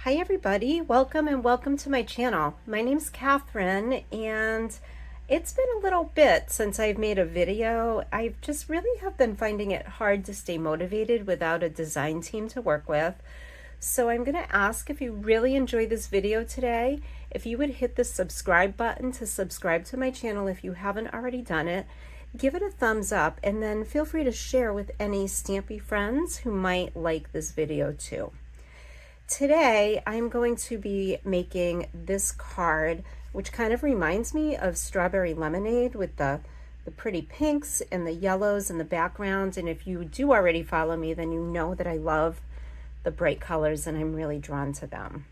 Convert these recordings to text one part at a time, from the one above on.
Hi everybody, welcome and welcome to my channel. My name's Catherine and it's been a little bit since I've made a video. I just really have been finding it hard to stay motivated without a design team to work with. So I'm going to ask if you really enjoy this video today, if you would hit the subscribe button to subscribe to my channel if you haven't already done it. Give it a thumbs up and then feel free to share with any stampy friends who might like this video too. Today I'm going to be making this card, which kind of reminds me of Strawberry Lemonade with the pretty pinks and the yellows in the background. And if you do already follow me, then you know that I love the bright colors and I'm really drawn to them.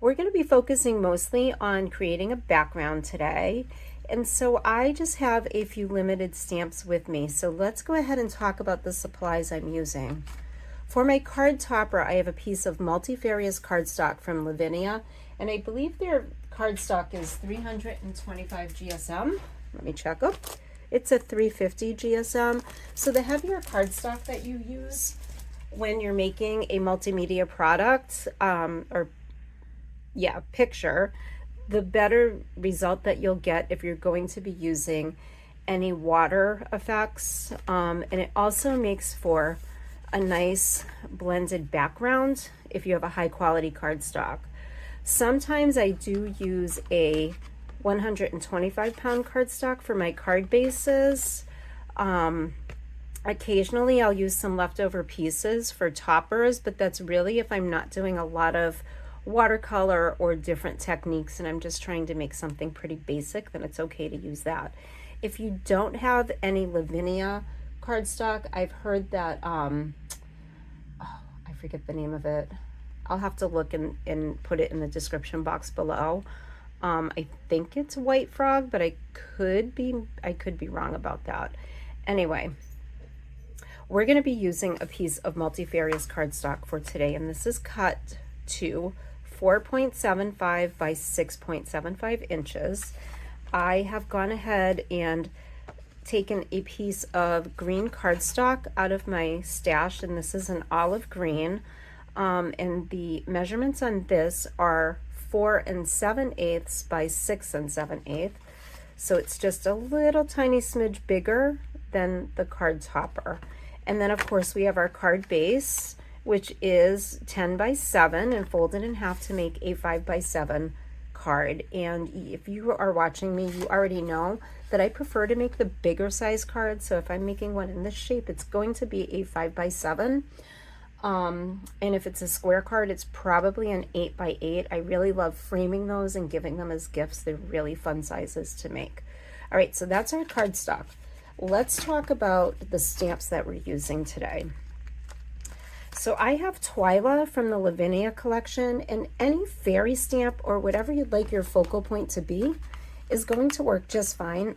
We're going to be focusing mostly on creating a background today. And so I just have a few limited stamps with me. So let's go ahead and talk about the supplies I'm using. For my card topper, I have a piece of multifarious cardstock from Lavinia, and I believe their cardstock is 325 GSM. Let me check up. It's a 350 GSM. So the heavier cardstock that you use when you're making a multimedia product, picture, the better result that you'll get if you're going to be using any water effects. And it also makes for a nice blended background if you have a high quality cardstock. Sometimes I do use a 125 pound cardstock for my card bases. Occasionally I'll use some leftover pieces for toppers, but that's really if I'm not doing a lot of watercolor or different techniques and I'm just trying to make something pretty basic, then it's okay to use that. If you don't have any Lavinia cardstock, I've heard that I forget the name of it. I'll have to look and put it in the description box below. I think it's White Frog, but I could be wrong about that. Anyway, we're going to be using a piece of multifarious cardstock for today, and this is cut to 4.75 by 6.75 inches. I have gone ahead and taken a piece of green cardstock out of my stash, and this is an olive green, and the measurements on this are 4 7/8 by 6 7/8, so it's just a little tiny smidge bigger than the card topper. And then of course we have our card base, which is 10 by 7 and folded in half to make a 5 by 7 card. And if you are watching me, you already know that I prefer to make the bigger size cards. So if I'm making one in this shape, it's going to be a 5 by 7. And if it's a square card, it's probably an 8 by 8. I really love framing those and giving them as gifts. They're really fun sizes to make. All right, so that's our cardstock. Let's talk about the stamps that we're using today. So I have Twyla from the Lavinia collection, and any fairy stamp or whatever you'd like your focal point to be is going to work just fine.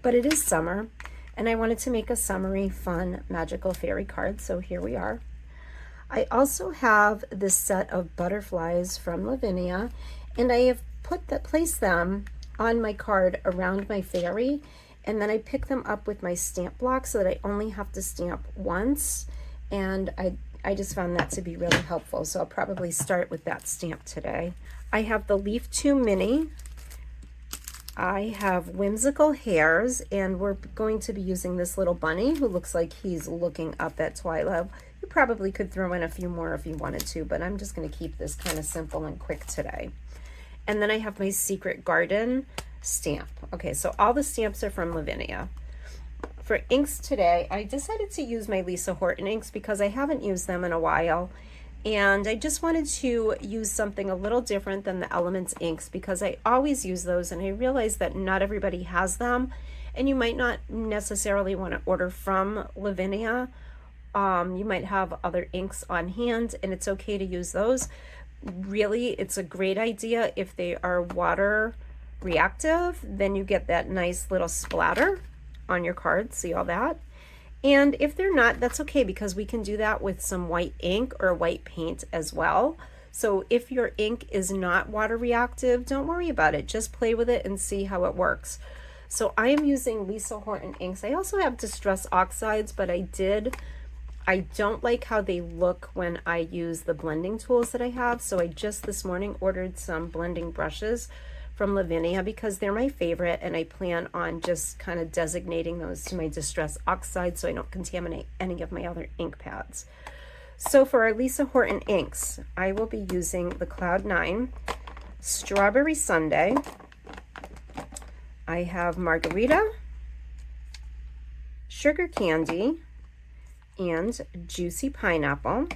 But it is summer and I wanted to make a summery, fun, magical fairy card, so here we are. I also have this set of butterflies from Lavinia, and I have placed them on my card around my fairy, and then I pick them up with my stamp block so that I only have to stamp once, and I just found that to be really helpful, so I'll probably start with that stamp today. I have the Leaf 2 Mini. I have Whimsical Hairs, and we're going to be using this little bunny who looks like he's looking up at Twyla. You probably could throw in a few more if you wanted to, but I'm just going to keep this kind of simple and quick today. And then I have my Secret Garden stamp. Okay, so all the stamps are from Lavinia. For inks today, I decided to use my Lisa Horton inks because I haven't used them in a while, and I just wanted to use something a little different than the Elements inks because I always use those, and I realize that not everybody has them, and you might not necessarily want to order from Lavinia. You might have other inks on hand, and it's okay to use those. Really, it's a great idea if they are water reactive, then you get that nice little splatter on your card. See all that? And if they're not, that's okay because we can do that with some white ink or white paint as well. So if your ink is not water reactive, don't worry about it. Just play with it and see how it works. So I am using Lisa Horton inks. I also have Distress Oxides, but I did I don't like how they look when I use the blending tools that I have. So I just this morning ordered some blending brushes from Lavinia because they're my favorite, and I plan on just kind of designating those to my Distress Oxide so I don't contaminate any of my other ink pads. So for our Lisa Horton inks, I will be using the Cloud 9, Strawberry Sundae, I have Margarita, Sugar Candy, and Juicy Pineapple.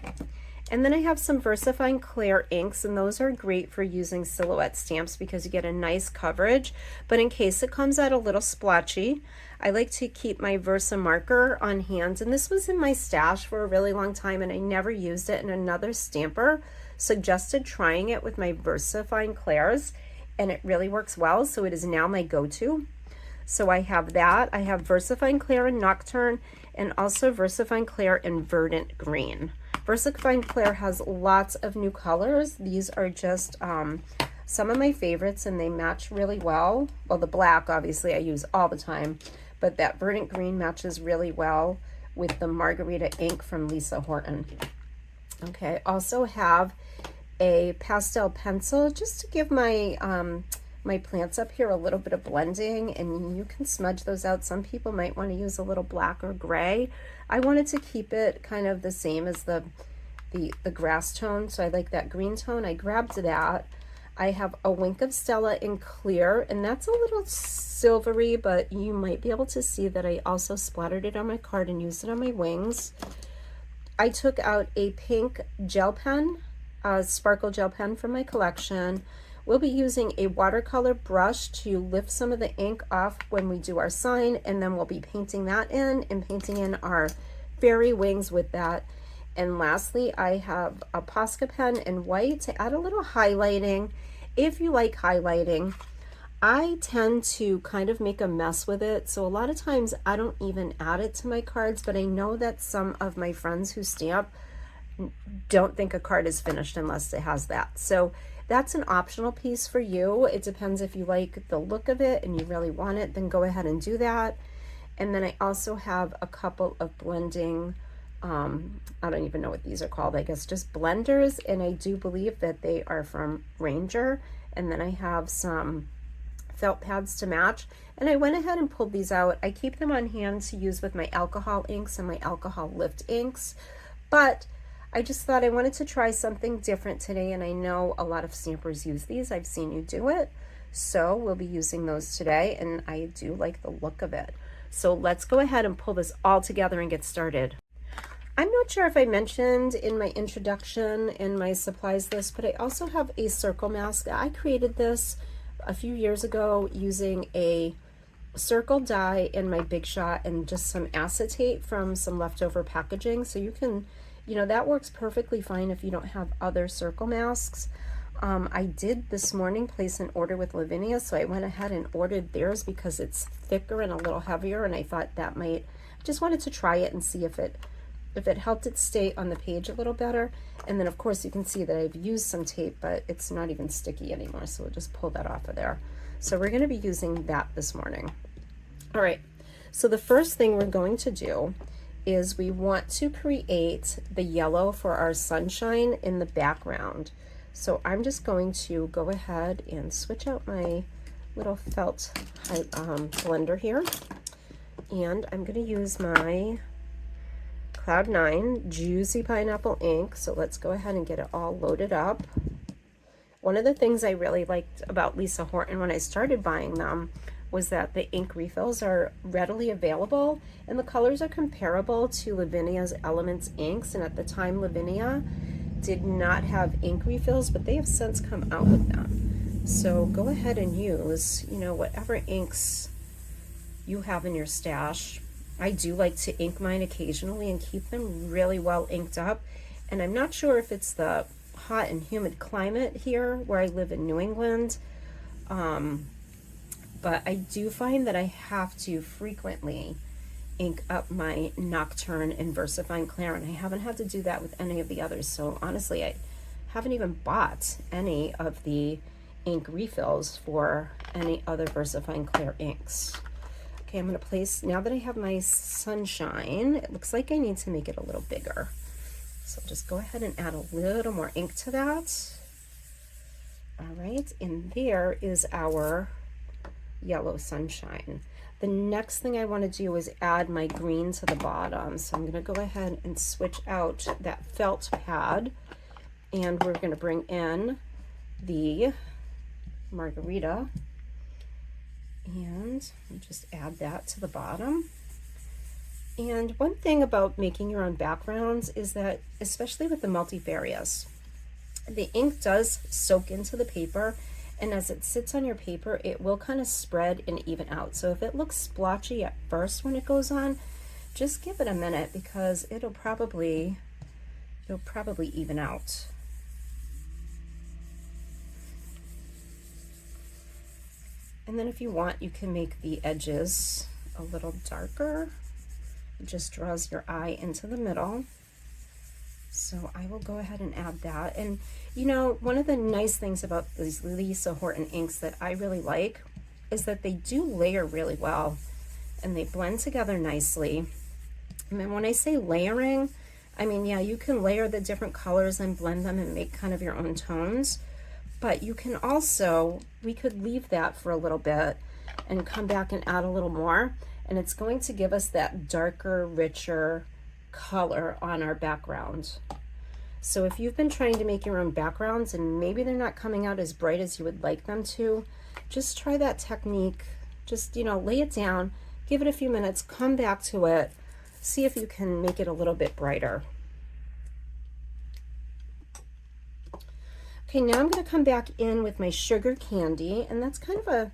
And then I have some VersaFine Clair inks, and those are great for using silhouette stamps because you get a nice coverage. But in case it comes out a little splotchy, I like to keep my Versa marker on hand. And this was in my stash for a really long time, and I never used it. And another stamper suggested trying it with my VersaFine Clairs, and it really works well. So it is now my go-to. So I have that. I have VersaFine Clair in Nocturne, and also VersaFine Clair in Verdant Green. VersaFine Clair has lots of new colors. These are just some of my favorites, and they match really well. Well, the black, obviously, I use all the time, but that Verdant Green matches really well with the Margarita ink from Lisa Horton. Okay, also have a pastel pencil just to give my my plants up here a little bit of blending, and you can smudge those out. Some people might want to use a little black or gray. I wanted to keep it kind of the same as the grass tone, so I like that green tone. I grabbed that. I have a Wink of Stella in clear, and that's a little silvery, but you might be able to see that I also splattered it on my card and used it on my wings. I took out a pink gel pen, sparkle gel pen from my collection. We'll be using a watercolor brush to lift some of the ink off when we do our sign, and then we'll be painting that in and painting in our fairy wings with that. And lastly, I have a Posca pen in white to add a little highlighting. If you like highlighting, I tend to kind of make a mess with it, so a lot of times I don't even add it to my cards, but I know that some of my friends who stamp don't think a card is finished unless it has that. So that's an optional piece for you. It depends if you like the look of it and you really want it, then go ahead and do that. And then I also have a couple of blending, I don't even know what these are called, I guess just blenders, and I do believe that they are from Ranger. And then I have some felt pads to match, and I went ahead and pulled these out. I keep them on hand to use with my alcohol inks and my alcohol lift inks, but I just thought I wanted to try something different today, and I know a lot of stampers use these. I've seen you do it, so we'll be using those today, and I do like the look of it. So let's go ahead and pull this all together and get started. I'm not sure if I mentioned in my introduction in my supplies list, but I also have a circle mask. I created this a few years ago using a circle die in my Big Shot and just some acetate from some leftover packaging. So you can, you know, that works perfectly fine if you don't have other circle masks. I did this morning place an order with Lavinia, so I went ahead and ordered theirs because it's thicker and a little heavier, and I thought that might, just wanted to try it and see if it helped it stay on the page a little better. And then of course you can see that I've used some tape, but it's not even sticky anymore, so we'll just pull that off of there. So we're going to be using that this morning. All right, so the first thing we're going to do is we want to create the yellow for our sunshine in the background. So I'm just going to go ahead and switch out my little felt blender here, and I'm going to use my Cloud 9 Juicy Pineapple ink. So let's go ahead and get it all loaded up. One of the things I really liked about Lisa Horton when I started buying them was that the ink refills are readily available, and the colors are comparable to Lavinia's Elements inks. And at the time, Lavinia did not have ink refills, but they have since come out with them. So go ahead and use, you know, whatever inks you have in your stash. I do like to ink mine occasionally and keep them really well inked up. And I'm not sure if it's the hot and humid climate here where I live in New England, but I do find that I have to frequently ink up my Nocturne and VersaFine Clair, and I haven't had to do that with any of the others. So honestly, I haven't even bought any of the ink refills for any other VersaFine Clair inks. Okay, I'm going to place, now that I have my sunshine, it looks like I need to make it a little bigger. So just go ahead and add a little more ink to that. All right, and there is our yellow sunshine. The next thing I want to do is add my green to the bottom. So I'm going to go ahead and switch out that felt pad, and we're going to bring in the margarita, and just add that to the bottom. And one thing about making your own backgrounds is that, especially with the multifarious, the ink does soak into the paper, and as it sits on your paper, it will kind of spread and even out. So if it looks splotchy at first when it goes on, just give it a minute, because it'll probably even out. And then if you want, you can make the edges a little darker. It just draws your eye into the middle. So I will go ahead and add that. And you know, one of the nice things about these Lisa Horton inks that I really like is that they do layer really well, and they blend together nicely. I mean, when I say layering, I mean, yeah, you can layer the different colors and blend them and make kind of your own tones, but you can also, we could leave that for a little bit and come back and add a little more, and it's going to give us that darker, richer color on our background. So if you've been trying to make your own backgrounds and maybe they're not coming out as bright as you would like them to, just try that technique. Just, you know, lay it down, give it a few minutes, come back to it, see if you can make it a little bit brighter. Okay, now I'm going to come back in with my sugar candy, and that's kind of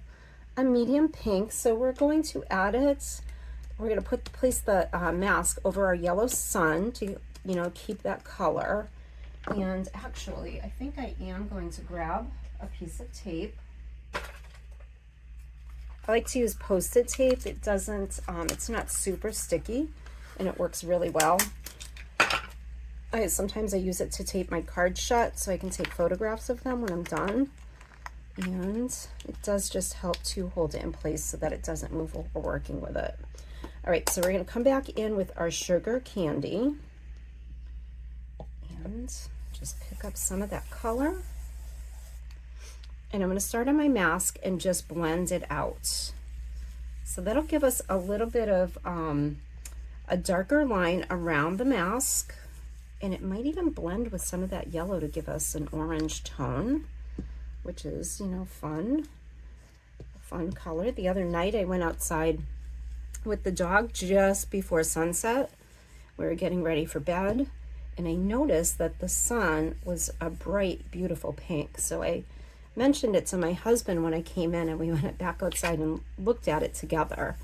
a medium pink, so we're going to add it. We're going to place the mask over our yellow sun to, you know, keep that color. And actually, I think I am going to grab a piece of tape. I like to use Post-it tape. It doesn't, it's not super sticky, and it works really well. Sometimes I use it to tape my cards shut so I can take photographs of them when I'm done. And it does just help to hold it in place so that it doesn't move while we're working with it. All right, so we're going to come back in with our sugar candy and just pick up some of that color. And I'm going to start on my mask and just blend it out. So that'll give us a little bit of a darker line around the mask, and it might even blend with some of that yellow to give us an orange tone, which is, you know, fun color. The other night I went outside with the dog just before sunset. We were getting ready for bed, and I noticed that the sun was a bright, beautiful pink. So I mentioned it to my husband when I came in, and we went back outside and looked at it together.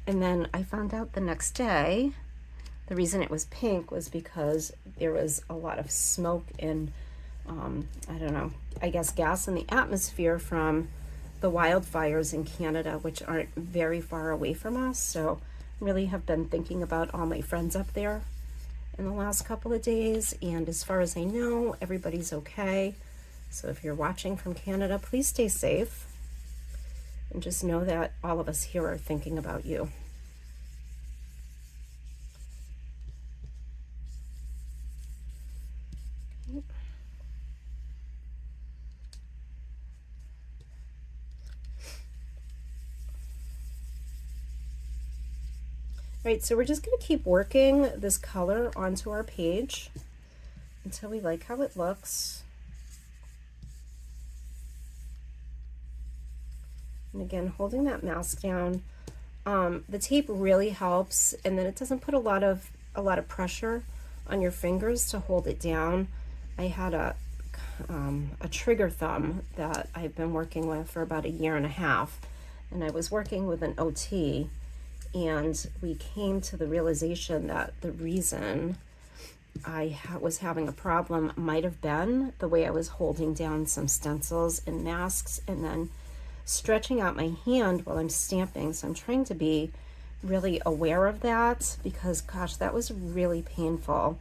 And then I found out the next day the reason it was pink was because there was a lot of smoke and I don't know, I guess gas in the atmosphere from the wildfires in Canada, which aren't very far away from us. So really have been thinking about all my friends up there in the last couple of days, and as far as I know, everybody's okay. So if you're watching from Canada, please stay safe, and just know that all of us here are thinking about you. Right, so we're just going to keep working this color onto our page until we like how it looks. And again, holding that mask down. The tape really helps, and then it doesn't put a lot of pressure on your fingers to hold it down. I had a trigger thumb that I've been working with for about 1.5 years, and I was working with an OT, and we came to the realization that the reason I was having a problem might have been the way I was holding down some stencils and masks and then stretching out my hand while I'm stamping. So I'm trying to be really aware of that, because gosh, that was really painful.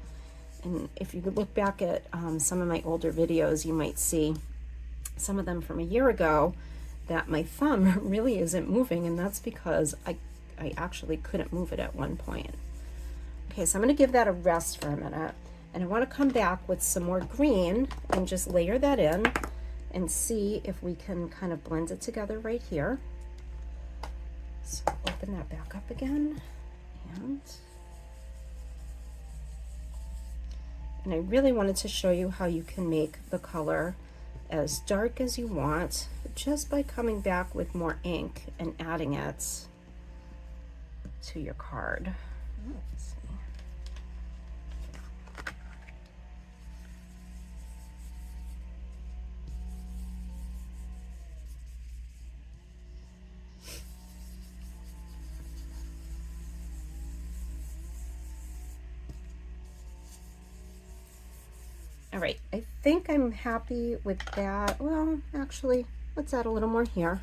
And if you could look back at some of my older videos, you might see some of them from 1 year ago that my thumb really isn't moving, and that's because I actually couldn't move it at one point. Okay, so I'm going to give that a rest for a minute, and I want to come back with some more green and just layer that in and see if we can kind of blend it together right here. So open that back up again, and I really wanted to show you how you can make the color as dark as you want just by coming back with more ink and adding it to your card. Let's see. All right, I think I'm happy with that. Well, actually, let's add a little more here.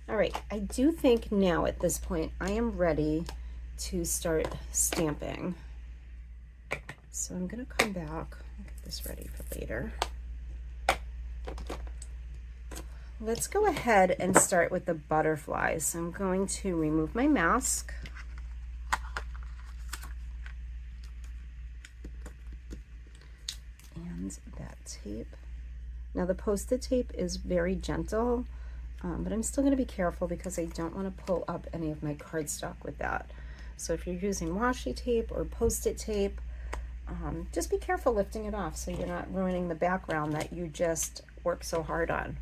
All right, I do think now at this point I am ready to start stamping. So I'm gonna come back, I'll get this ready for later. Let's go ahead and start with the butterflies. So I'm going to remove my mask. And that tape. Now the Post-it tape is very gentle, but I'm still gonna be careful because I don't wanna pull up any of my cardstock with that. So if you're using washi tape or Post-it tape, just be careful lifting it off so you're not ruining the background that you just worked so hard on.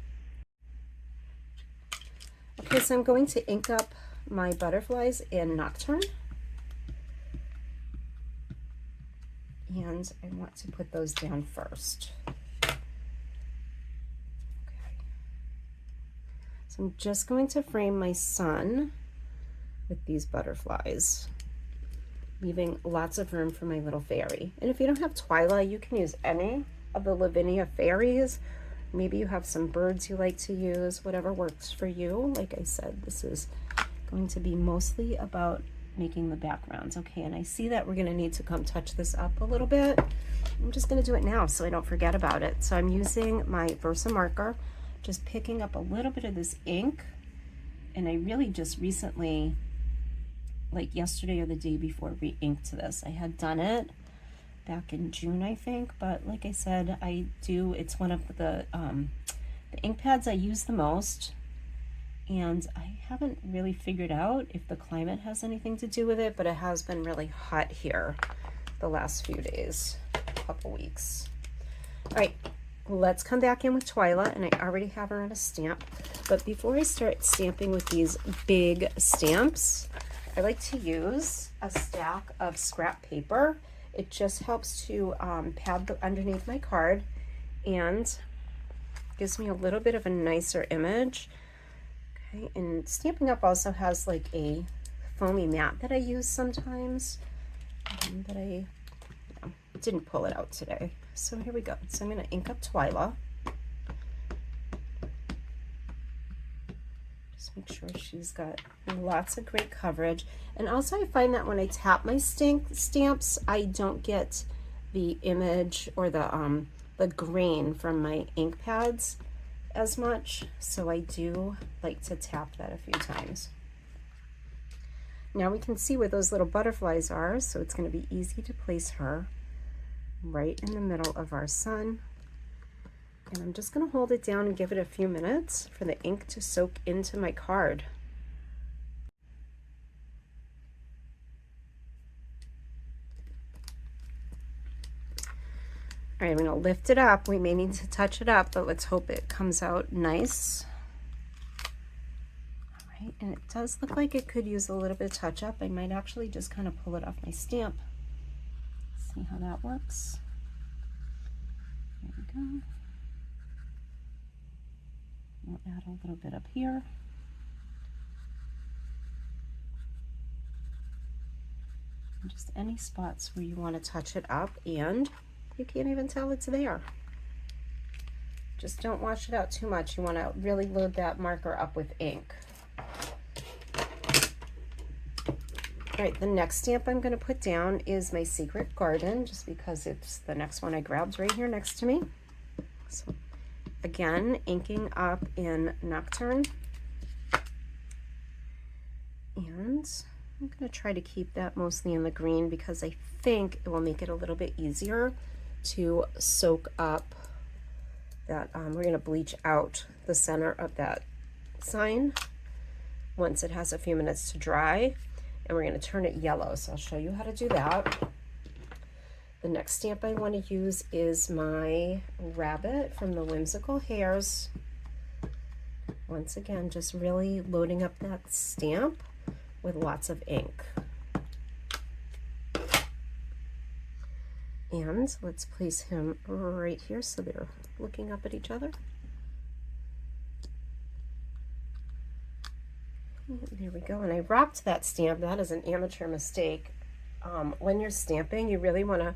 Okay, so I'm going to ink up my butterflies in Nocturne. And I want to put those down first. Okay. So I'm just going to frame my sun with these butterflies, leaving lots of room for my little fairy. And if you don't have Twyla, you can use any of the Lavinia fairies. Maybe you have some birds you like to use, whatever works for you. Like I said, this is going to be mostly about making the backgrounds. Okay, and I see that we're gonna need to come touch this up a little bit. I'm just gonna do it now so I don't forget about it. So I'm using my Versa marker, just picking up a little bit of this ink. And I really just recently, like yesterday or the day before, re-inked this. I had done it back in June, I think, but like I said, it's one of the ink pads I use the most, and I haven't really figured out if the climate has anything to do with it, but it has been really hot here the last few days, couple weeks. All right, let's come back in with Twyla, and I already have her on a stamp, but before I start stamping with these big stamps, I like to use a stack of scrap paper. It just helps to pad underneath my card and gives me a little bit of a nicer image. Okay, and Stampin' Up! Also has like a foamy mat that I use sometimes, but I didn't pull it out today. So here we go. So I'm going to ink up Twyla. Make sure she's got lots of great coverage. And also I find that when I tap my stamps, I don't get the image or the grain from my ink pads as much. So I do like to tap that a few times. Now we can see where those little butterflies are, so it's going to be easy to place her right in the middle of our sun. And I'm just going to hold it down and give it a few minutes for the ink to soak into my card. All right, I'm going to lift it up. We may need to touch it up, but let's hope it comes out nice. All right, and it does look like it could use a little bit of touch up. I might actually just kind of pull it off my stamp. See how that works. There we go. We'll add a little bit up here. And just any spots where you want to touch it up, and you can't even tell it's there. Just don't wash it out too much. You want to really load that marker up with ink. All right, the next stamp I'm going to put down is my Secret Garden, just because it's the next one I grabbed right here next to me. So again, inking up in Nocturne. And I'm going to try to keep that mostly in the green because I think it will make it a little bit easier to soak up that. We're going to bleach out the center of that sign once it has a few minutes to dry. And we're going to turn it yellow, so I'll show you how to do that. The next stamp I want to use is my rabbit from the Whimsical Hairs. Once again, just really loading up that stamp with lots of ink. And let's place him right here so they're looking up at each other. There we go, and I rocked that stamp. That is an amateur mistake. When you're stamping, you really want to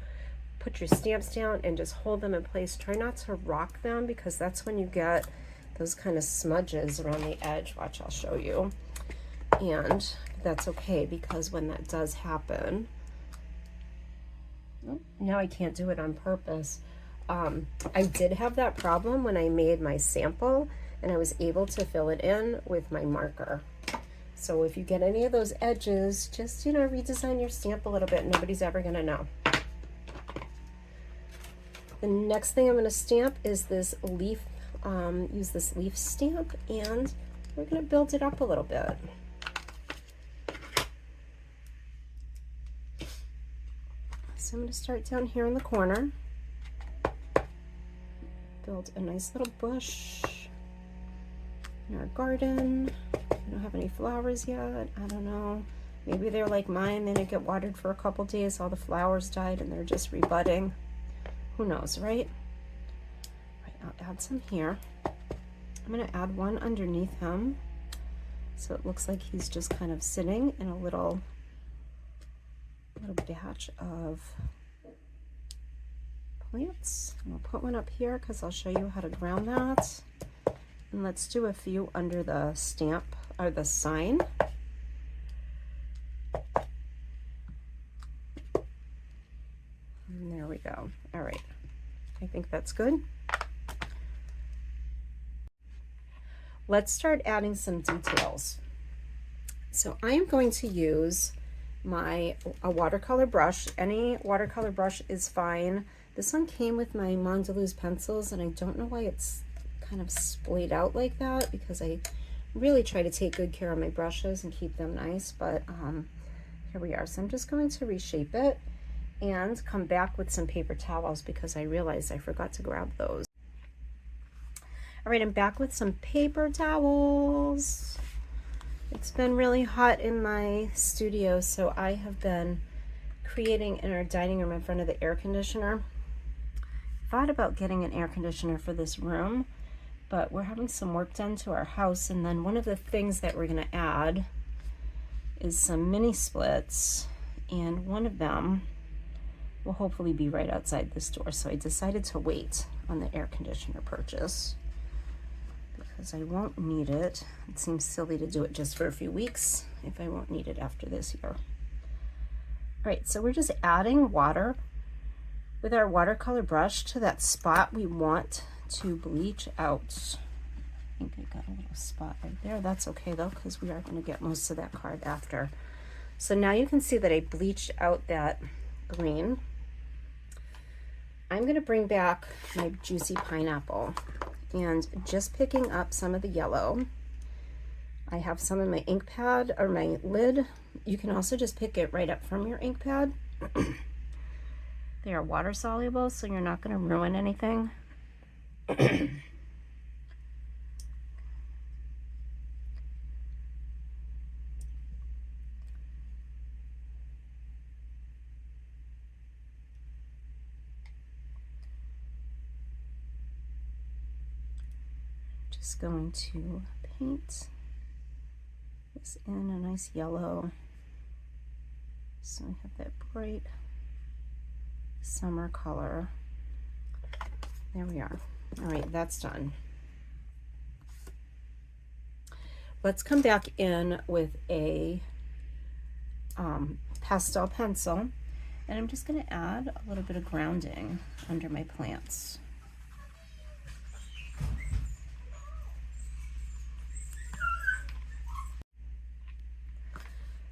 put your stamps down and just hold them in place. Try not to rock them because that's when you get those kind of smudges around the edge. Watch, I'll show you. And that's okay because when that does happen, now I can't do it on purpose. I did have that problem when I made my sample and I was able to fill it in with my marker. So if you get any of those edges, just, redesign your stamp a little bit. Nobody's ever going to know. The next thing I'm going to stamp is this leaf, use this leaf stamp, and we're going to build it up a little bit. So I'm going to start down here in the corner. Build a nice little bush in our garden. I don't have any flowers yet. I don't know. Maybe they're like mine. They didn't get watered for a couple days. All the flowers died and they're just rebudding. Who knows, right? Right, I'll add some here. I'm going to add one underneath him. So it looks like he's just kind of sitting in a little batch of plants. And I'll put one up here because I'll show you how to ground that. And let's do a few under the stamp or the sign. And there we go. All right. I think that's good. Let's start adding some details. So I am going to use a watercolor brush. Any watercolor brush is fine. This one came with my Mondelez pencils, and I don't know why it's kind of splayed out like that because I really try to take good care of my brushes and keep them nice, but here we are. So I'm just going to reshape it and come back with some paper towels because I realized I forgot to grab those. All right, I'm back with some paper towels. It's been really hot in my studio, so I have been creating in our dining room in front of the air conditioner. Thought about getting an air conditioner for this room, but we're having some work done to our house, and then one of the things that we're going to add is some mini splits, and one of them will hopefully be right outside this door. So I decided to wait on the air conditioner purchase because I won't need it. It seems silly to do it just for a few weeks if I won't need it after this year. All right, so we're just adding water with our watercolor brush to that spot we want to bleach out. I think I got a little spot right there. That's okay though, because we are going to get most of that card after. So now you can see that I bleached out that green. I'm going to bring back my juicy pineapple and just picking up some of the yellow. I have some in my ink pad or my lid. You can also just pick it right up from your ink pad. They are water soluble, so you're not going to ruin anything. Just going to paint this in a nice yellow, so we have that bright summer color. There we are. All right, that's done. Let's come back in with a pastel pencil, and I'm just going to add a little bit of grounding under my plants.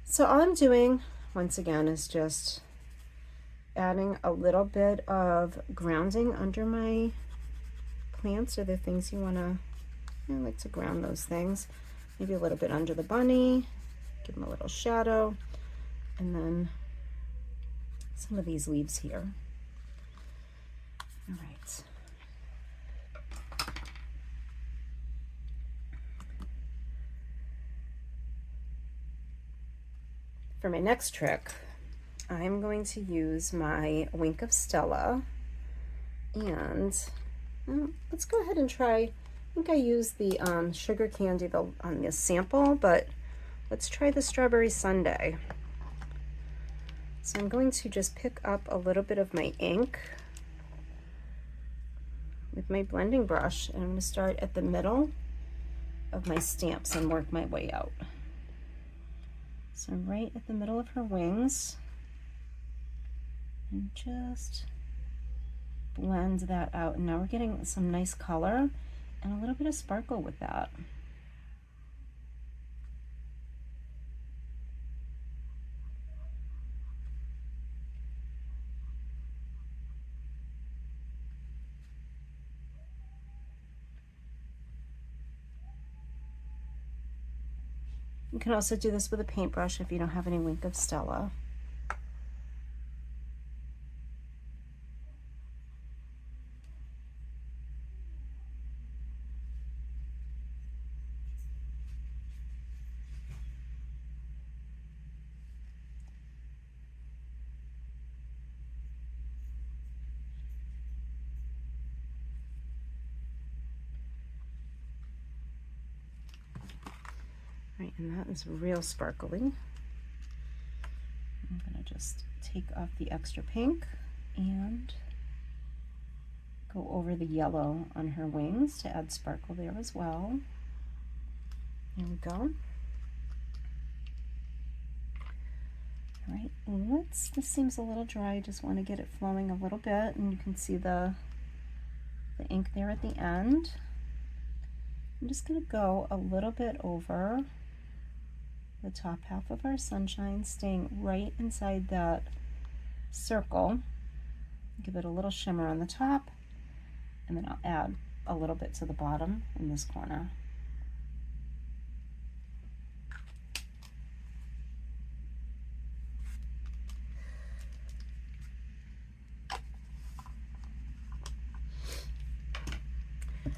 So all I'm doing, once again, is just adding a little bit of grounding under my plants, or the things you want to, I like to ground those things. Maybe a little bit under the bunny, give them a little shadow, and then some of these leaves here. All right. For my next trick, I'm going to use my Wink of Stella, and let's go ahead and try, I think I used the sugar candy on this sample, but let's try the strawberry sundae. So I'm going to just pick up a little bit of my ink with my blending brush, and I'm going to start at the middle of my stamps and work my way out. So I'm right at the middle of her wings, and just blend that out. And now we're getting some nice color and a little bit of sparkle with that. You can also do this with a paintbrush if you don't have any Wink of Stella. Right, and that is real sparkly. I'm gonna just take off the extra pink and go over the yellow on her wings to add sparkle there as well. There we go. All right, this seems a little dry. I just want to get it flowing a little bit, and you can see the ink there at the end. I'm just gonna go a little bit over the top half of our sunshine, staying right inside that circle. Give it a little shimmer on the top, and then I'll add a little bit to the bottom in this corner.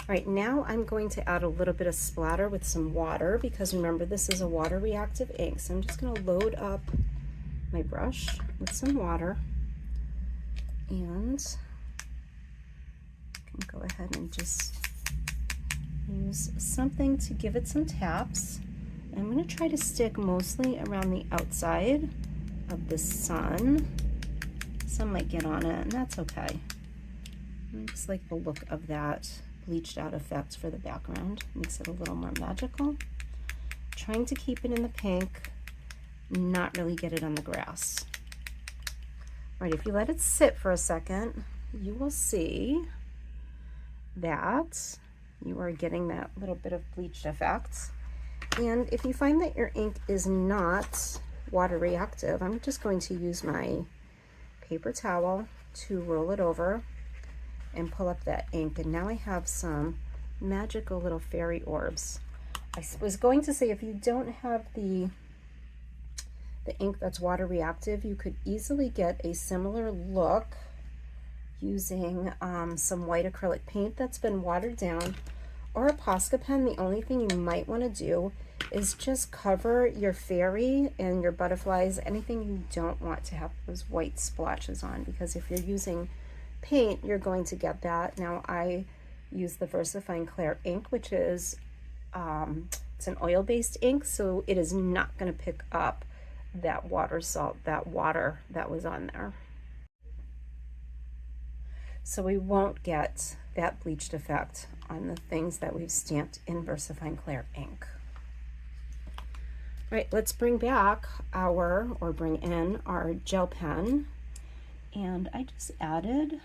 All right, now I'm going to add a little bit of splatter with some water, because remember, this is a water reactive ink. So I'm just going to load up my brush with some water, and I can go ahead and just use something to give it some taps. And I'm going to try to stick mostly around the outside of the sun. Some might get on it, and that's okay. I just like the look of that bleached out effect for the background. Makes it a little more magical. Trying to keep it in the pink, not really get it on the grass. All right, if you let it sit for a second, you will see that you are getting that little bit of bleached effect. And if you find that your ink is not water reactive, I'm just going to use my paper towel to roll it over and pull up that ink, and now I have some magical little fairy orbs. I was going to say, if you don't have the ink that's water reactive, you could easily get a similar look using some white acrylic paint that's been watered down, or a Posca pen. The only thing you might want to do is just cover your fairy and your butterflies, anything you don't want to have those white splotches on, because if you're using paint, you're going to get that. Now I use the VersaFine Clair ink, which is it's an oil-based ink, so it is not going to pick up that water that was on there. So we won't get that bleached effect on the things that we've stamped in VersaFine Clair ink. All right, let's bring back bring in our gel pen. And I just added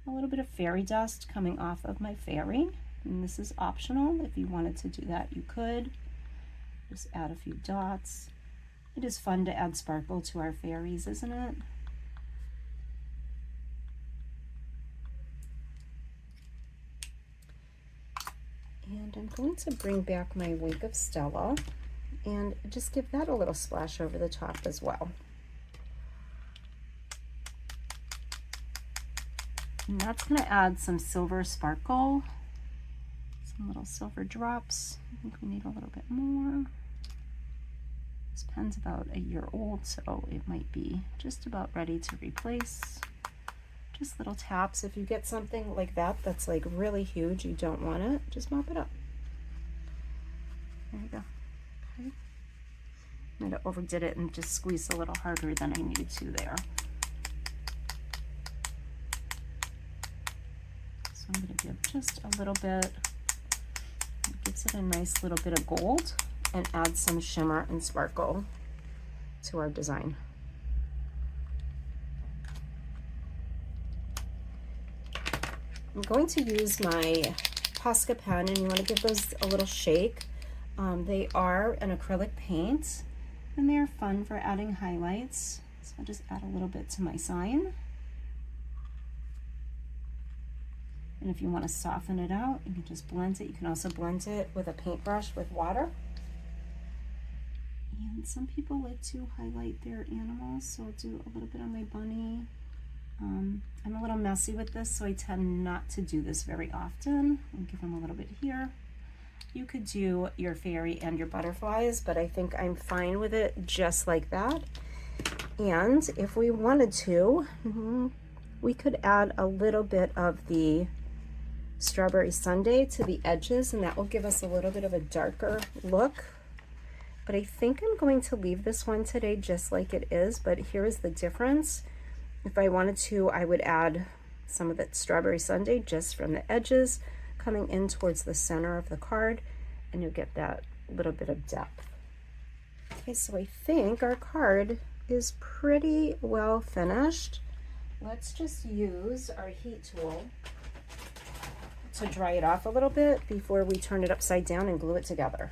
a little bit of fairy dust coming off of my fairy. And this is optional. If you wanted to do that, you could. Just add a few dots. It is fun to add sparkle to our fairies, isn't it? And I'm going to bring back my Wink of Stella and just give that a little splash over the top as well. And that's going to add some silver sparkle, some little silver drops. I think we need a little bit more. This pen's about a year old, so it might be just about ready to replace. Just little taps. If you get something like that that's like really huge, you don't want it, just mop it up. There you go. Okay. I might have overdid it and just squeezed a little harder than I needed to there. So I'm going to give just a little bit. It gives it a nice little bit of gold and add some shimmer and sparkle to our design. I'm going to use my Posca pen, and you want to give those a little shake. They are an acrylic paint, and they are fun for adding highlights. So I'll just add a little bit to my sign. And if you want to soften it out, you can just blend it. You can also blend it with a paintbrush with water. And some people like to highlight their animals, so I'll do a little bit on my bunny. I'm a little messy with this, so I tend not to do this very often. I'll give them a little bit here. You could do your fairy and your butterflies, but I think I'm fine with it just like that. And if we wanted to, we could add a little bit of the strawberry sundae to the edges, and that will give us a little bit of a darker look. But I think I'm going to leave this one today just like it is, but here is the difference. If I wanted to, I would add some of that strawberry sundae just from the edges coming in towards the center of the card, and you'll get that little bit of depth. Okay, so I think our card is pretty well finished. Let's just use our heat tool to dry it off a little bit before we turn it upside down and glue it together.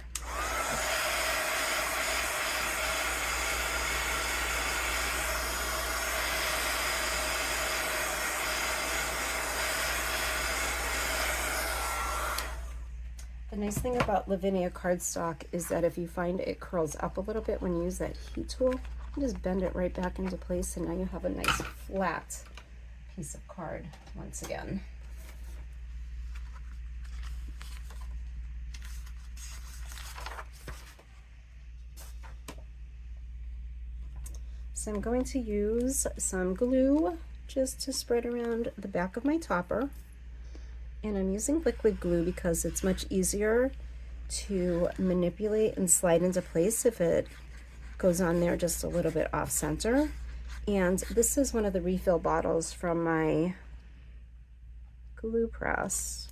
The nice thing about Lavinia cardstock is that if you find it curls up a little bit when you use that heat tool, you just bend it right back into place, and now you have a nice flat piece of card once again. So I'm going to use some glue just to spread around the back of my topper. And I'm using liquid glue because it's much easier to manipulate and slide into place if it goes on there just a little bit off center. And this is one of the refill bottles from my glue press.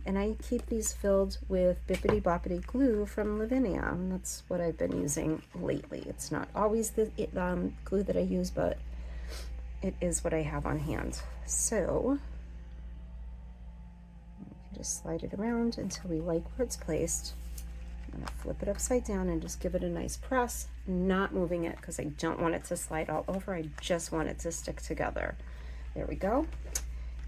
And I keep these filled with Bippity Boppity glue from Lavinia, and that's what I've been using lately. It's not always the glue that I use, but it is what I have on hand. So just slide it around until we like where it's placed. I'm gonna flip it upside down and just give it a nice press, not moving it because I don't want it to slide all over. I just want it to stick together. There we go.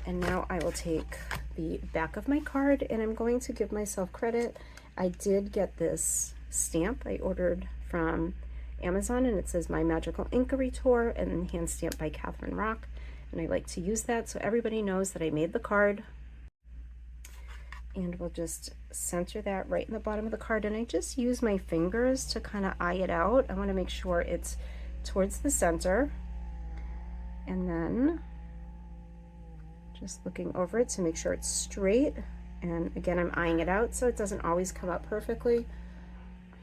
And now I will take the back of my card, and I'm going to give myself credit. I did get this stamp I ordered from Amazon, and it says My Magical Inkery Tour, and hand stamped by Catherine Rock. And I like to use that so everybody knows that I made the card. And we'll just center that right in the bottom of the card, and I just use my fingers to kind of eye it out. I want to make sure it's towards the center, and then just looking over it to make sure it's straight. And again, I'm eyeing it out so it doesn't always come out perfectly.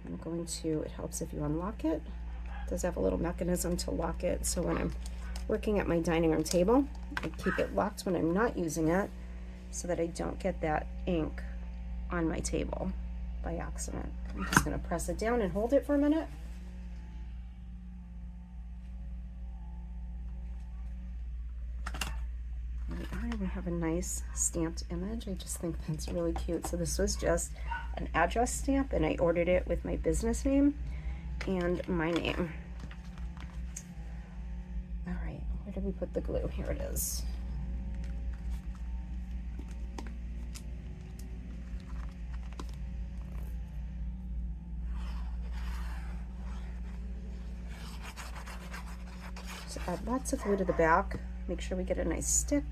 I'm going to, it helps if you unlock it. It does have a little mechanism to lock it, so when I'm working at my dining room table, I keep it locked when I'm not using it. so that I don't get that ink on my table by accident. I'm just going to press it down and hold it for a minute. We have a nice stamped image. I just think that's really cute. So this was just an address stamp, and I ordered it with my business name and my name. All right, where did we put the glue? Here it is. So add lots of glue to the back. Make sure we get a nice stick.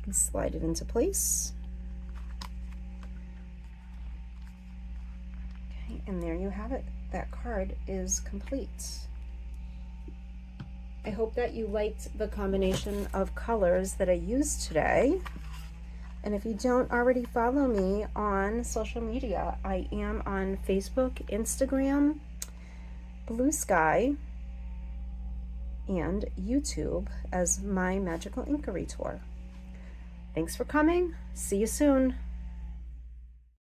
And slide it into place. Okay, and there you have it. That card is complete. I hope that you liked the combination of colors that I used today. And if you don't already follow me on social media, I am on Facebook, Instagram, Blue Sky, and YouTube as My Magical Inkery Tour. Thanks for coming. See you soon.